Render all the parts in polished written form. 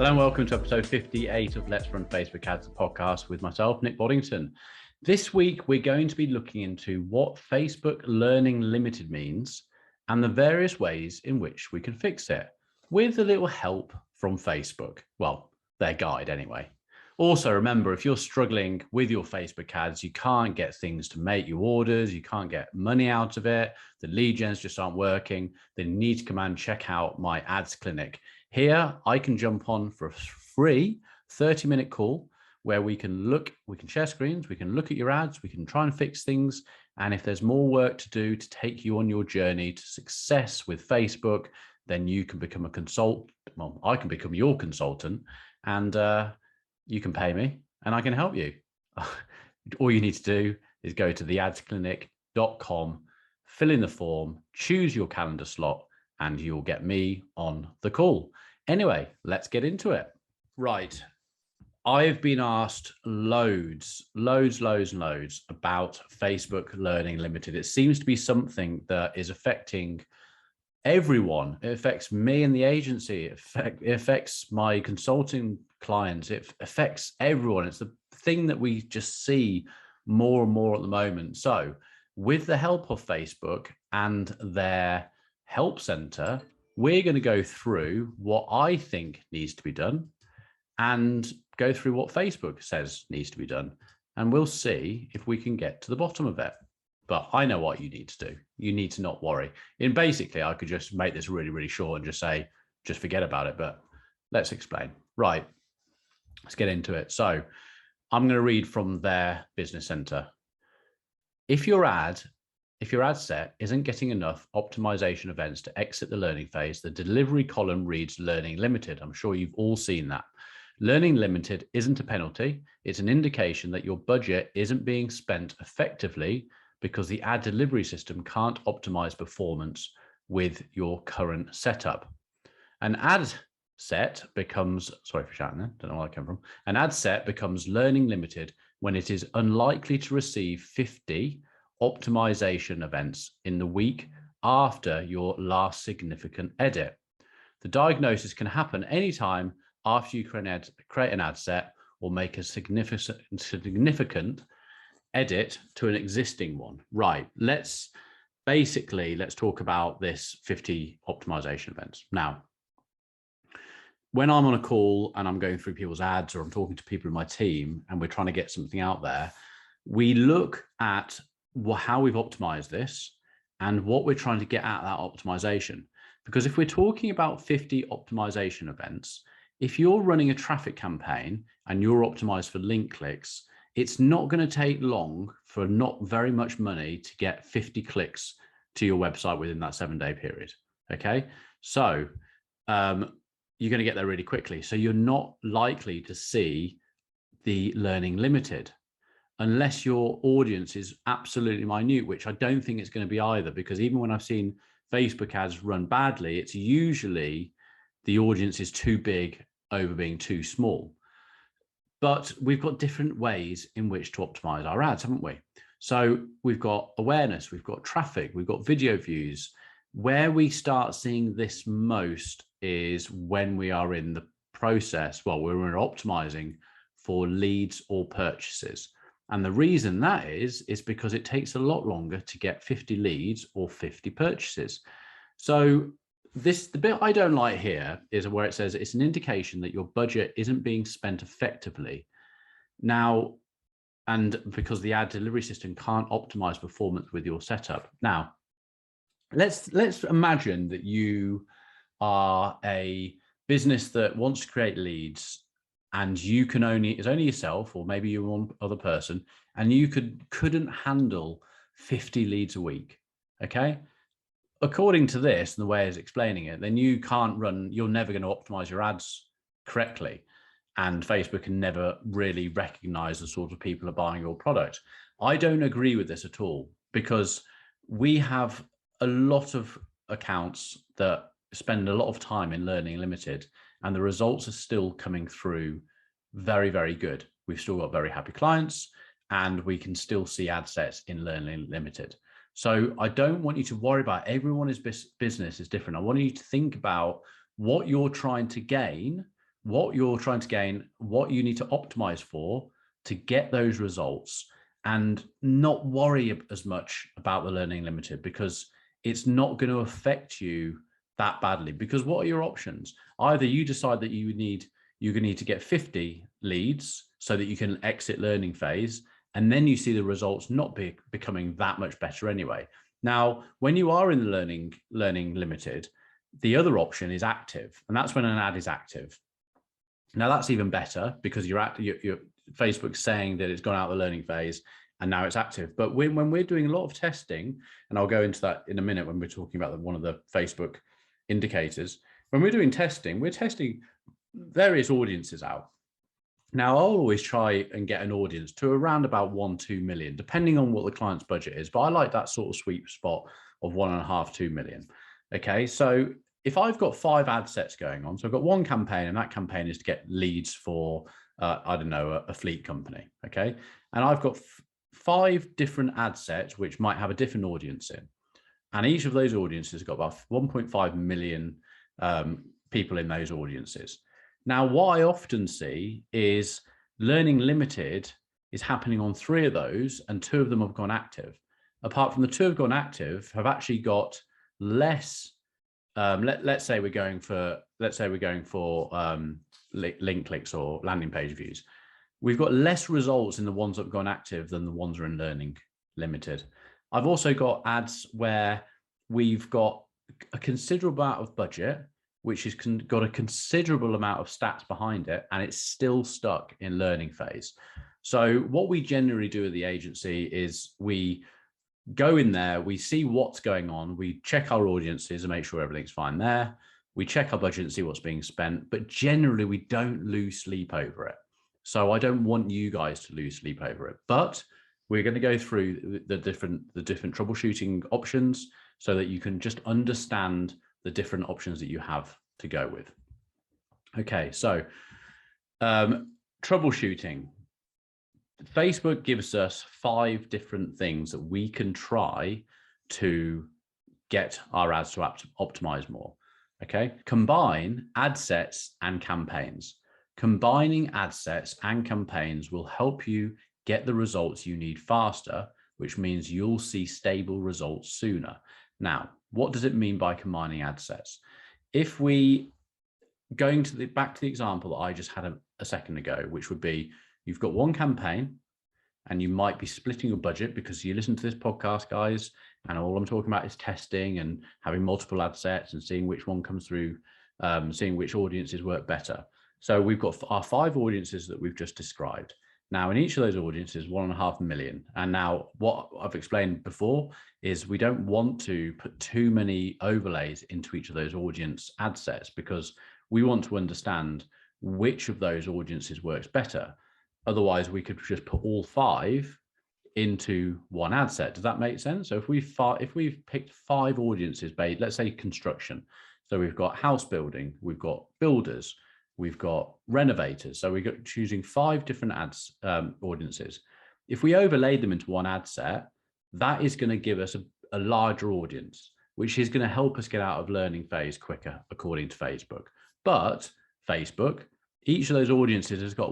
Hello and welcome to episode 58 of Let's Run Facebook Ads, the podcast with myself, Nick Boddington. This week, we're going to be looking into what Facebook Learning Limited means and the various ways in which we can fix it with a little help from Facebook. Well, their guide anyway. Also, remember, if you're struggling with your Facebook ads, you can't get things to make you orders, you can't get money out of it, the lead gens just aren't working, then you need to come and check out my ads clinic. Here, I can jump on for a free 30-minute call where we can share screens, we can look at your ads, we can try and fix things. And if there's more work to do to take you on your journey to success with Facebook, then you can become a consultant. Well, I can become your consultant and you can pay me and I can help you. All you need to do is go to theadsclinic.com, fill in the form, choose your calendar slot, and you'll get me on the call. Anyway, let's get into it. Right. I've been asked loads about Facebook Learning Limited. It seems to be something that is affecting everyone. It affects me and the agency. It affects my consulting clients. It affects everyone. It's the thing that we just see more and more at the moment. So with the help of Facebook and their help center, we're going to go through what I think needs to be done and go through what Facebook says needs to be done. And we'll see if we can get to the bottom of it. But I know what you need to do. You need to not worry. And basically, I could just make this really, really short and just say, just forget about it. But let's explain. Right. Let's get into it. So I'm going to read from their business center. If your ad set isn't getting enough optimization events to exit the learning phase, the delivery column reads Learning Limited. I'm sure you've all seen that. Learning Limited isn't a penalty. It's an indication that your budget isn't being spent effectively because the ad delivery system can't optimize performance with your current setup. An ad set becomes, sorry for shouting there, don't know where that came from. An ad set becomes Learning Limited when it is unlikely to receive 50 optimization events in the week after your last significant edit. The diagnosis can happen anytime after you create an ad set or make a significant edit to an existing one. Right, let's talk about this 50 optimization events. Now, when I'm on a call and I'm going through people's ads or I'm talking to people in my team and we're trying to get something out there, we look at how we've optimized this and what we're trying to get at that optimization. Because if we're talking about 50 optimization events, if you're running a traffic campaign and you're optimized for link clicks, it's not going to take long for not very much money to get 50 clicks to your website within that 7-day period. Okay. So you're going to get there really quickly. So you're not likely to see the Learning Limited unless your audience is absolutely minute, which I don't think it's going to be either, because even when I've seen Facebook ads run badly, it's usually the audience is too big over being too small. But we've got different ways in which to optimize our ads, haven't we? So we've got awareness, we've got traffic, we've got video views. Where we start seeing this most is when we are in the process, well, we're optimizing for leads or purchases. And the reason that is because it takes a lot longer to get 50 leads or 50 purchases. So the bit I don't like here is where it says it's an indication that your budget isn't being spent effectively. Now, and because the ad delivery system can't optimize performance with your setup. Now, let's imagine that you are a business that wants to create leads and you can it's only yourself, or maybe you're one other person, and you couldn't handle 50 leads a week. Okay. According to this and the way it's explaining it, then you're never going to optimize your ads correctly. And Facebook can never really recognize the sort of people who are buying your product. I don't agree with this at all, because we have a lot of accounts that spend a lot of time in Learning Limited, and the results are still coming through very, very good. We've still got very happy clients, and we can still see ad sets in Learning Limited. So I don't want you to worry about everyone's business is different. I want you to think about what you're trying to gain what you're trying to gain, what you need to optimize for to get those results, and not worry as much about the learning limited, because it's not going to affect you that badly. Because what are your options? Either you decide that you're going to need to get 50 leads so that you can exit learning phase, and then you see the results not becoming that much better anyway. Now, when you are in the learning limited, the other option is active, and that's when an ad is active. Now that's even better, because your Facebook's saying that it's gone out of the learning phase and now it's active. But when we're doing a lot of testing, and I'll go into that in a minute when we're talking about one of the Facebook indicators, when we're doing testing, we're testing various audiences out. Now, I'll always try and get an audience to around about 1-2 million, depending on what the client's budget is. But I like that sort of sweet spot of 1.5-2 million. Okay, so if I've got 5 ad sets going on, so I've got one campaign, and that campaign is to get leads for, I don't know, a fleet company. Okay, and I've got 5 different ad sets which might have a different audience in, and each of those audiences have got about 1.5 million people in those audiences. Now, what I often see is learning limited is happening on 3 of those, and 2 of them have gone active. Apart from the 2 have gone active, have actually got less. Let's say we're going for link clicks or landing page views. We've got less results in the ones that have gone active than the ones that are in learning limited. I've also got ads where we've got a considerable amount of budget, which has got a considerable amount of stats behind it, and it's still stuck in learning phase. So what we generally do at the agency is we go in there, we see what's going on, we check our audiences and make sure everything's fine there. We check our budget and see what's being spent, but generally we don't lose sleep over it. So I don't want you guys to lose sleep over it, but we're going to go through the different troubleshooting options so that you can just understand the different options that you have to go with. Okay, so troubleshooting. Facebook gives us 5 different things that we can try to get our ads to optimize more. Okay, combine ad sets and campaigns. Combining ad sets and campaigns will help you get the results you need faster, which means you'll see stable results sooner. Now, what does it mean by combining ad sets? If we back to the example that I just had a second ago, which would be, you've got one campaign and you might be splitting your budget, because you listen to this podcast, guys, and all I'm talking about is testing and having multiple ad sets and seeing which one comes through, seeing which audiences work better. So we've got our 5 audiences that we've just described. Now, in each of those audiences, 1.5 million. And now what I've explained before is we don't want to put too many overlays into each of those audience ad sets, because we want to understand which of those audiences works better. Otherwise, we could just put all 5 into one ad set. Does that make sense? So if we've picked 5 audiences, let's say construction. So we've got house building, we've got builders, we've got renovators. So we're choosing 5 different ads audiences. If we overlay them into one ad set, that is going to give us a larger audience, which is going to help us get out of learning phase quicker, according to Facebook. But Facebook, each of those audiences has got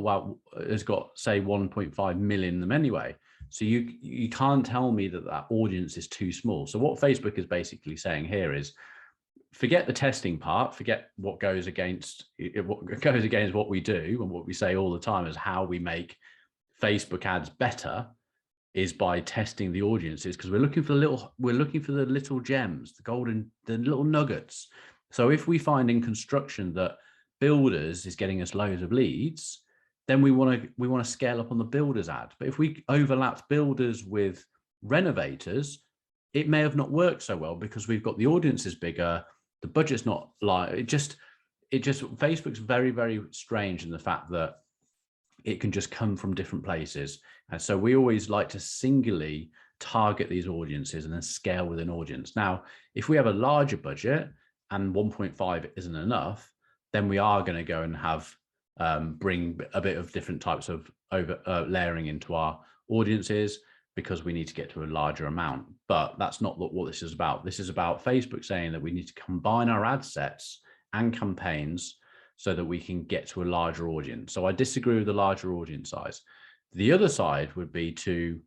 say 1.5 million in them anyway. So you can't tell me that audience is too small. So what Facebook is basically saying here is, forget the testing part, forget what goes against what we do and what we say all the time is how we make Facebook ads better is by testing the audiences, because we're looking for the little gems, the little nuggets. So if we find in construction that builders is getting us loads of leads, then we want to scale up on the builders ad. But if we overlapped builders with renovators, it may have not worked so well, because we've got the audiences bigger, the budget's not like it just Facebook's very, very strange in the fact that it can just come from different places. And so we always like to singularly target these audiences and then scale with an audience. Now, if we have a larger budget and 1.5 isn't enough, then we are going to go and have bring a bit of different types of layering into our audiences, because we need to get to a larger amount. But that's not what this is about. This is about Facebook saying that we need to combine our ad sets and campaigns so that we can get to a larger audience. So I disagree with the larger audience size. The other side would be to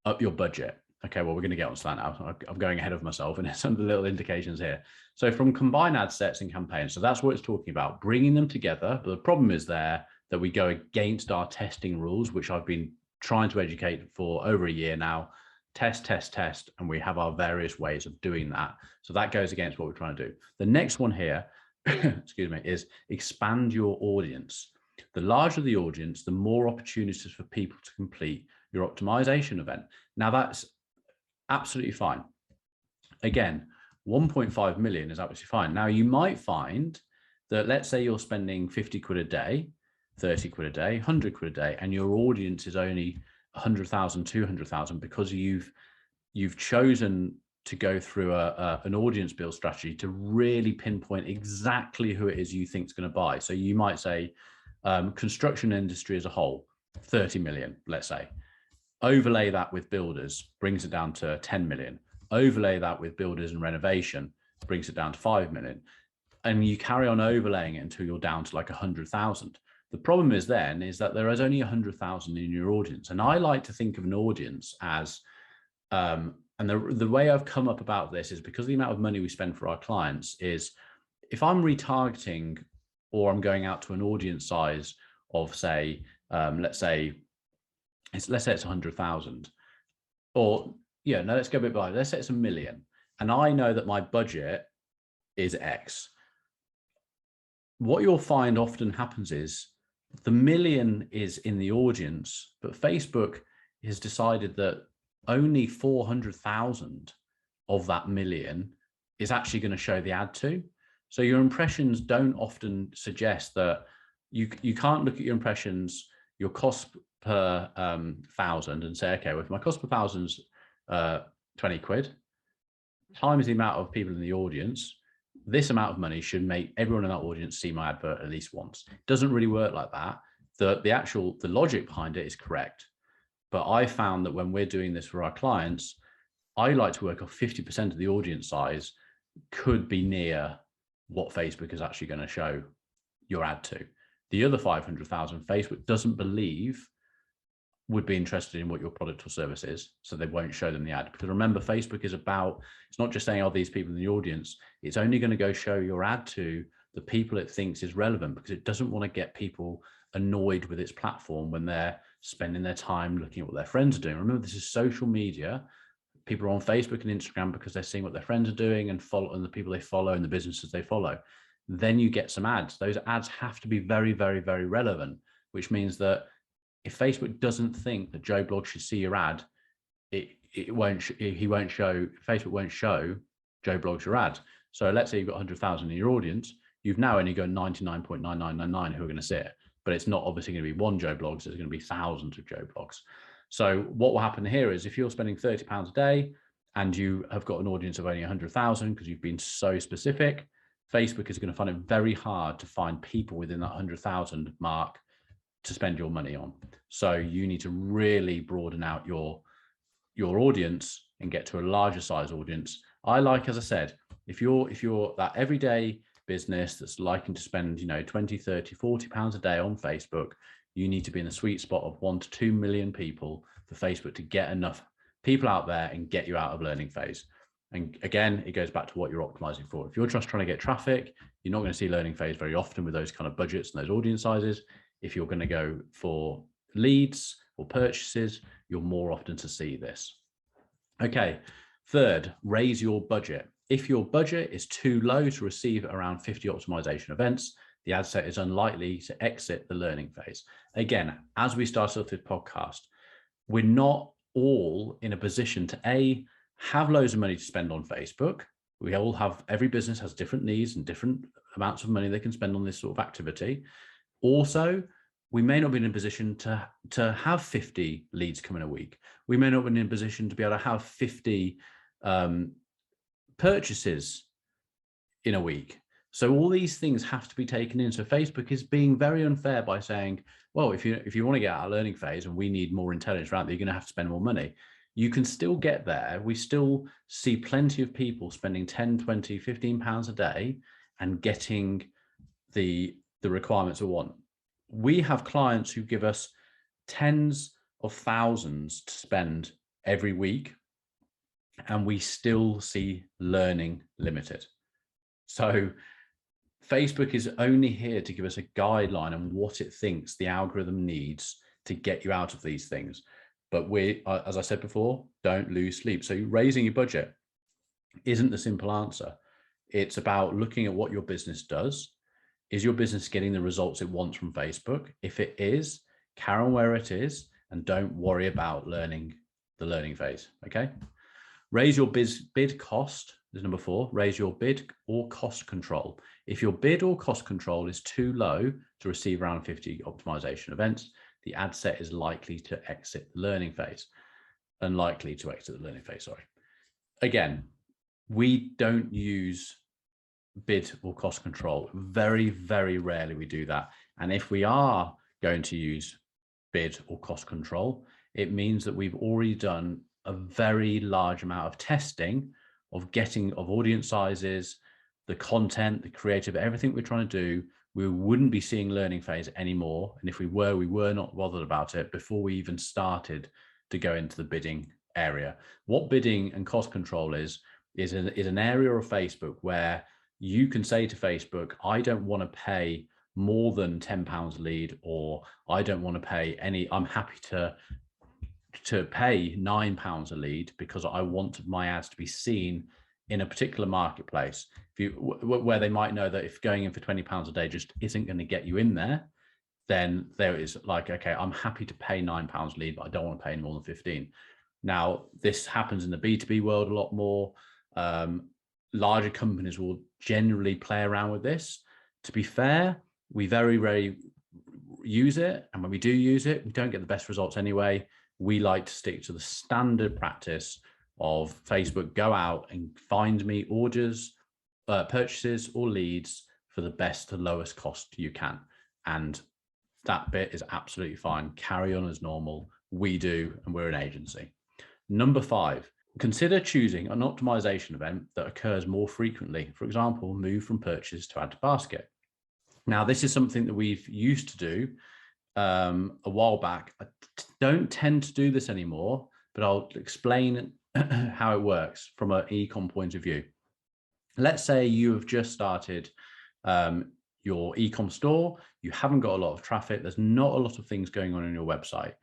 up your budget. Okay, well, we're going to get onto that now. I'm going ahead of myself, and some of the little indications here. So from combined ad sets and campaigns, so that's what it's talking about, bringing them together. But the problem is there that we go against our testing rules, which I've been trying to educate for over a year now. Test, test, test, and we have our various ways of doing that. So that goes against what we're trying to do. The next one here, excuse me, is expand your audience. The larger the audience, the more opportunities for people to complete your optimization event. Now that's absolutely fine. Again, 1.5 million is absolutely fine. Now you might find that, let's say you're spending 50 quid a day, 30 quid a day, 100 quid a day, and your audience is only 100,000, 200,000 because you've chosen to go through an audience build strategy to really pinpoint exactly who it is you think is going to buy. So you might say construction industry as a whole, 30 million, let's say. Overlay that with builders, brings it down to 10 million. Overlay that with builders and renovation, brings it down to 5 million. And you carry on overlaying it until you're down to like 100,000. The problem is then is that there is only 100,000 in your audience. And I like to think of an audience as, and the way I've come up about this is because the amount of money we spend for our clients is, if I'm retargeting or I'm going out to an audience size of say, let's say it's 100,000, or yeah, no, let's go a bit by, let's say it's 1 million. And I know that my budget is X. What you'll find often happens is the 1 million is in the audience, but Facebook has decided that only 400,000 of that 1 million is actually going to show the ad to. So your impressions don't often suggest that you can't look at your impressions, your cost per 1,000 and say, okay, well, if my cost per 1,000's 20 quid times the amount of people in the audience, this amount of money should make everyone in that audience see my advert at least once. It doesn't really work like that. The logic behind it is correct. But I found that when we're doing this for our clients, I like to work off 50% of the audience size could be near what Facebook is actually going to show your ad to. The other 500,000, Facebook doesn't believe would be interested in what your product or service is, so they won't show them the ad. Because remember, Facebook is about, it's not just saying, oh, these people in the audience, it's only going to go show your ad to the people it thinks is relevant, because it doesn't want to get people annoyed with its platform when they're spending their time looking at what their friends are doing. Remember, this is social media. People are on Facebook and Instagram because they're seeing what their friends are doing and the people they follow and the businesses they follow. Then you get some ads. Those ads have to be very, very, very relevant, which means that if Facebook doesn't think that Joe Blog should see your ad, Facebook won't show Joe Blog's your ad. So let's say you've got 100,000 in your audience, you've now only got 99.9999 who are going to see it, but it's not obviously going to be one Joe Blogs, there's going to be thousands of Joe Blogs. So what will happen here is, if you're spending £30 a day and you have got an audience of only 100,000 because you've been so specific, Facebook is going to find it very hard to find people within that 100,000 mark to spend your money on. So you need to really broaden out your audience and get to a larger size audience. I like, as I said, if you're that everyday business that's liking to spend, 20, 30, 40 pounds a day on Facebook, you need to be in the sweet spot of 1 to 2 million people for Facebook to get enough people out there and get you out of learning phase. And again, it goes back to what you're optimizing for. If you're just trying to get traffic, you're not going to see learning phase very often with those kind of budgets and those audience sizes. If you're going to go for leads or purchases, you're more often to see this. Okay, third, raise your budget. If your budget is too low to receive around 50 optimization events, the ad set is unlikely to exit the learning phase. Again, as we started off this podcast, we're not all in a position to have loads of money to spend on Facebook. Every business has different needs and different amounts of money they can spend on this sort of activity. Also, we may not be in a position to have 50 leads come in a week. We may not be in a position to be able to have 50 purchases in a week. So all these things have to be taken in. So Facebook is being very unfair by saying, well, if you want to get out of learning phase and we need more intelligence around that, you're going to have to spend more money. You can still get there. We still see plenty of people spending 10, 20, 15 pounds a day and getting the the requirements we want. We have clients who give us tens of thousands to spend every week, and we still see learning limited. So Facebook is only here to give us a guideline on what it thinks the algorithm needs to get you out of these things. But we, as I said before, don't lose sleep. So raising your budget isn't the simple answer. It's about looking at what your business does. Is your business getting the results it wants from Facebook? If it is, carry on where it is and don't worry about the learning phase, okay? Raise your bid cost is number 4. Raise your bid or cost control. If your bid or cost control is too low to receive around 50 optimization events, the ad set is likely to exit the learning phase. Unlikely to exit the learning phase, sorry. Again, we don't use bid or cost control. Very, very rarely we do that. And if we are going to use bid or cost control, it means that we've already done a very large amount of testing of audience sizes, the content, the creative, everything we're trying to do. We wouldn't be seeing learning phase anymore. And if we were not bothered about it before we even started to go into the bidding area. What bidding and cost control is an area of Facebook where you can say to Facebook, I don't want to pay more than £10 a lead, or I don't want to pay I'm happy to pay £9 a lead because I want my ads to be seen in a particular marketplace. Where they might know that if going in for £20 a day just isn't going to get you in there, then there is like, okay, I'm happy to pay £9 a lead, but I don't want to pay more than 15. Now, this happens in the B2B world a lot more. Larger companies will generally play around with this. To be fair, we very rarely use it. And when we do use it, we don't get the best results anyway. We like to stick to the standard practice of Facebook, go out and find me orders, purchases or leads for the best to lowest cost you can. And that bit is absolutely fine. Carry on as normal. We do, and we're an agency. Number 5, consider choosing an optimization event that occurs more frequently. For example, move from purchase to add to basket. Now, this is something that we've used to do a while back. I don't tend to do this anymore, but I'll explain how it works from an e-com point of view. Let's say you have just started your e-com store. You haven't got a lot of traffic. There's not a lot of things going on your website.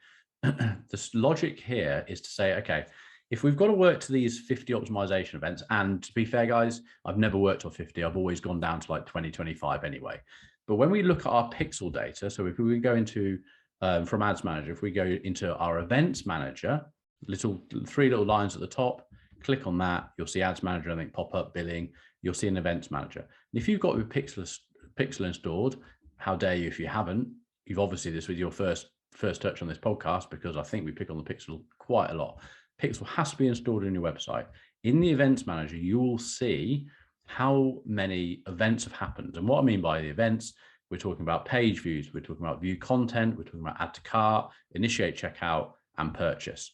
The logic here is to say, okay, if we've got to work to these 50 optimization events, and to be fair, guys, I've never worked on 50. I've always gone down to like 20, 25 anyway. But when we look at our pixel data, so if we go into, from Ads Manager, if we go into our Events Manager, 3 little lines at the top, click on that, you'll see Ads Manager, I think, pop up, billing, you'll see an Events Manager. And if you've got your pixel installed, how dare you if you haven't, you've obviously this with your first touch on this podcast, because I think we pick on the pixel quite a lot. Pixel has to be installed in your website. In the Events Manager, you will see how many events have happened. And what I mean by the events, we're talking about page views, we're talking about view content, we're talking about add to cart, initiate checkout, and purchase.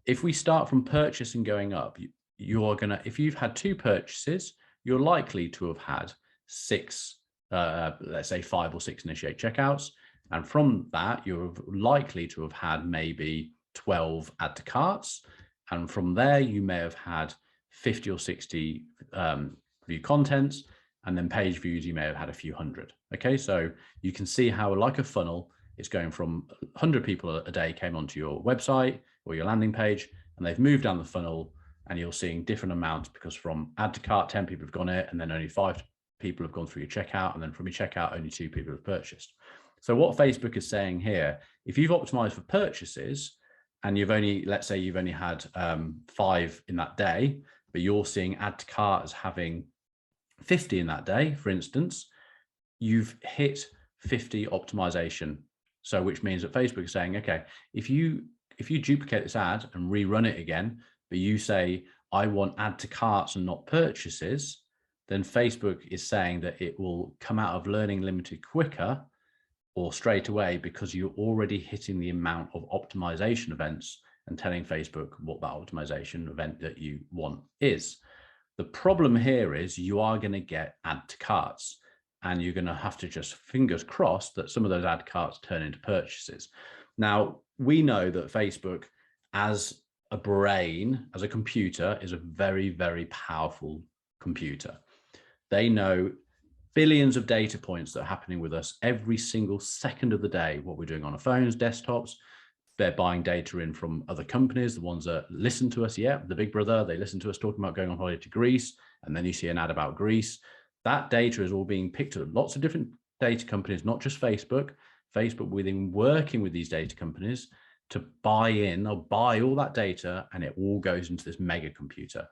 If we start from purchase and going up, you are gonna, if you've had 2 purchases, you're likely to have had 6, let's say 5 or 6 initiate checkouts. And from that, you're likely to have had maybe 12 add to carts. And from there, you may have had 50 or 60 view contents, and then page views, you may have had a few hundred. Okay, so you can see how, like a funnel, it's going from 100 people a day came onto your website or your landing page, and they've moved down the funnel, and you're seeing different amounts, because from add to cart, 10 people have gone it, and then only 5 people have gone through your checkout, and then from your checkout, only 2 people have purchased. So what Facebook is saying here, if you've optimized for purchases and you've only, let's say you've only had 5 in that day, but you're seeing add to cart as having 50 in that day, for instance, you've hit 50 optimization. So which means that Facebook is saying, okay, if you duplicate this ad and rerun it again, but you say, I want add to carts and not purchases, then Facebook is saying that it will come out of learning limited quicker or straight away, because you're already hitting the amount of optimization events and telling Facebook what that optimization event that you want is. The problem here is you are going to get add to carts. and you're going to have to just fingers crossed that some of those ad carts turn into purchases. Now, we know that Facebook, as a brain, as a computer, is a very, very powerful computer. They know billions of data points that are happening with us every single second of the day, what we're doing on our phones, desktops. They're buying data in from other companies, the ones that listen to us. Yeah, the big brother, they listen to us talking about going on holiday to Greece, and then you see an ad about Greece. That data is all being picked up. Lots of different data companies, not just Facebook. Facebook within working with these data companies to buy in or buy all that data, and it all goes into this mega computer.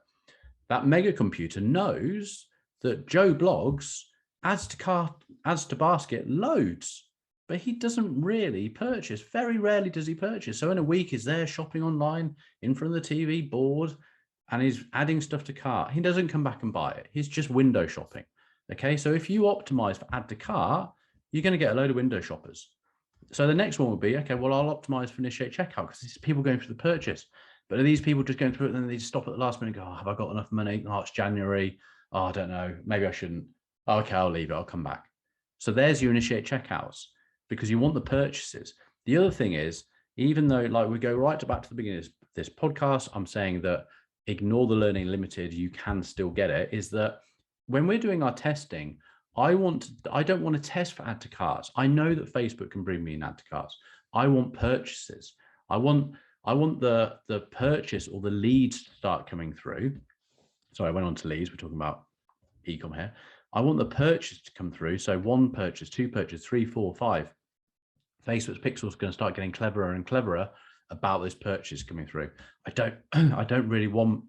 That mega computer knows that Joe Blogs adds to basket loads, but he doesn't really purchase. Very rarely does he purchase. So in a week, he's there shopping online in front of the TV, bored, and he's adding stuff to cart. He doesn't come back and buy it. He's just window shopping. Okay, so if you optimize for add to cart, you're going to get a load of window shoppers. So the next one would be, okay, well, I'll optimize for initiate checkout because it's people going through the purchase. But are these people just going through it and then they just stop at the last minute and go, oh, have I got enough money? Oh, it's January. Oh, I don't know. Maybe I shouldn't. Oh, okay, I'll leave it. I'll come back. So there's your initiate checkouts because you want the purchases. The other thing is, even though like we go right back to the beginning of this podcast, I'm saying that ignore the learning limited, you can still get it, is that when we're doing our testing, I don't want to test for add to carts. I know that Facebook can bring me in add to carts. I want purchases. I want the purchase or the leads to start coming through. Sorry, I went on to leads. We're talking about e-com here. I want the purchase to come through. So 1 purchase, 2 purchase, 3, 4, 5. Facebook's pixel is going to start getting cleverer and cleverer about this purchase coming through. I don't really want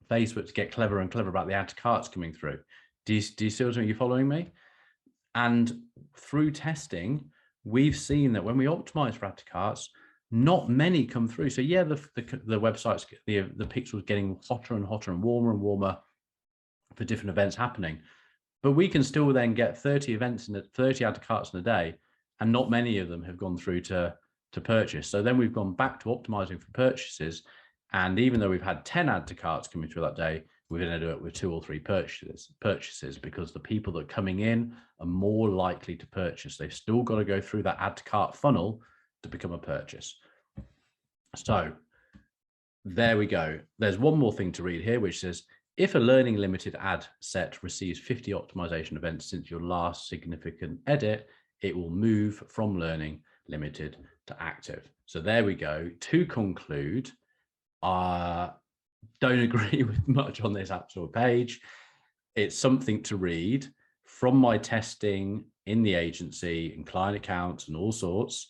Facebook to get cleverer and clever about the add to carts coming through. Do you see what I mean? You following me? And through testing, we've seen that when we optimize for add to carts, not many come through. So yeah, the websites, the pixels getting hotter and hotter and warmer for different events happening. But we can still then get 30 events and 30 add to carts in a day, and not many of them have gone through to purchase. So then we've gone back to optimizing for purchases. And even though we've had 10 add to carts coming through that day, we're going to do it with 2 or 3 purchases because the people that are coming in are more likely to purchase. They've still got to go through that add to cart funnel to become a purchase. So there we go. There's one more thing to read here, which says, if a learning limited ad set receives 50 optimization events since your last significant edit, it will move from learning limited to active. So there we go. To conclude, don't agree with much on this actual page. It's something to read from my testing in the agency and client accounts and all sorts.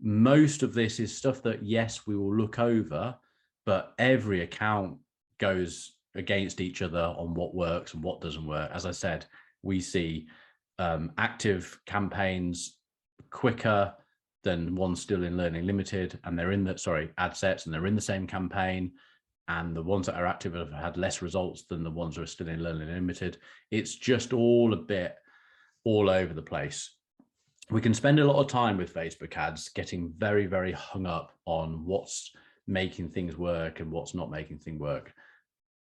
Most of this is stuff that, yes, we will look over, but every account goes against each other on what works and what doesn't work. As I said, we see active campaigns quicker than ones still in learning limited, and they're in the ad sets, and they're in the same campaign, and the ones that are active have had less results than the ones that are still in learning limited. It's just all a bit all over the place. We can spend a lot of time with Facebook ads getting very, very hung up on what's making things work and what's not making things work.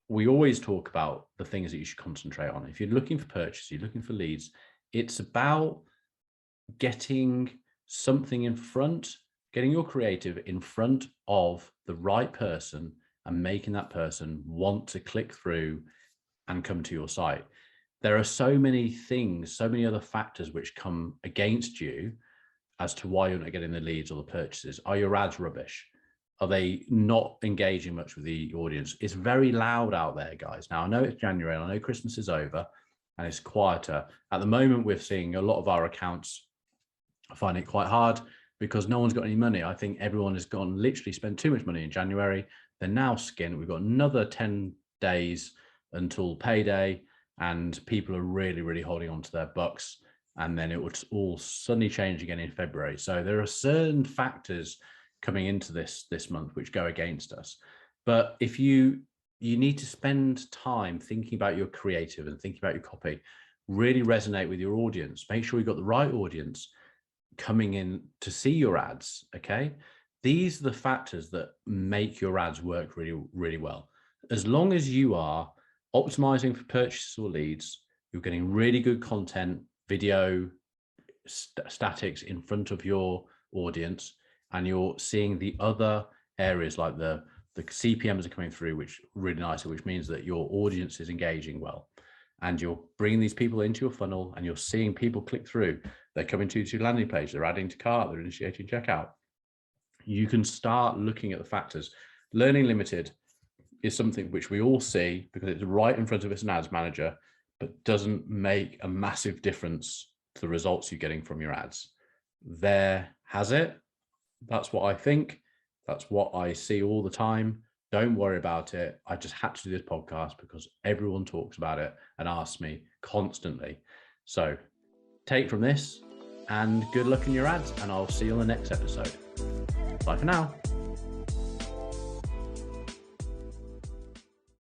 We always talk about the things that you should concentrate on. If you're looking for purchase, you're looking for leads, it's about getting something in front, getting your creative in front of the right person and making that person want to click through and come to your site. There are so many things, so many other factors which come against you as to why you're not getting the leads or the purchases. Are your ads rubbish? Are they not engaging much with the audience? It's very loud out there, guys. Now, I know it's January, and I know Christmas is over and it's quieter. At the moment, we're seeing a lot of our accounts find it quite hard because no one's got any money. I think everyone has literally spent too much money in January. They're now skint. We've got another 10 days until payday, and people are really, really holding on to their bucks. And then it would all suddenly change again in February. So there are certain factors coming into this month which go against us. But if you need to spend time thinking about your creative and thinking about your copy, really resonate with your audience. Make sure you've got the right audience coming in to see your ads. Okay, these are the factors that make your ads work really, really well. As long as you are optimizing for purchases or leads, you're getting really good content video statics in front of your audience, and you're seeing the other areas like the CPMs are coming through, which really nicely, which means that your audience is engaging well, and you're bringing these people into your funnel, and you're seeing people click through. They're coming to your landing page, they're adding to cart, they're initiating checkout. You can start looking at the factors. Learning limited is something which we all see because it's right in front of us, an ads manager, but doesn't make a massive difference to the results you're getting from your ads. There has it. That's what I think. That's what I see all the time. Don't worry about it. I just had to do this podcast because everyone talks about it and asks me constantly. So take from this, and good luck in your ads, and I'll see you on the next episode. Bye for now.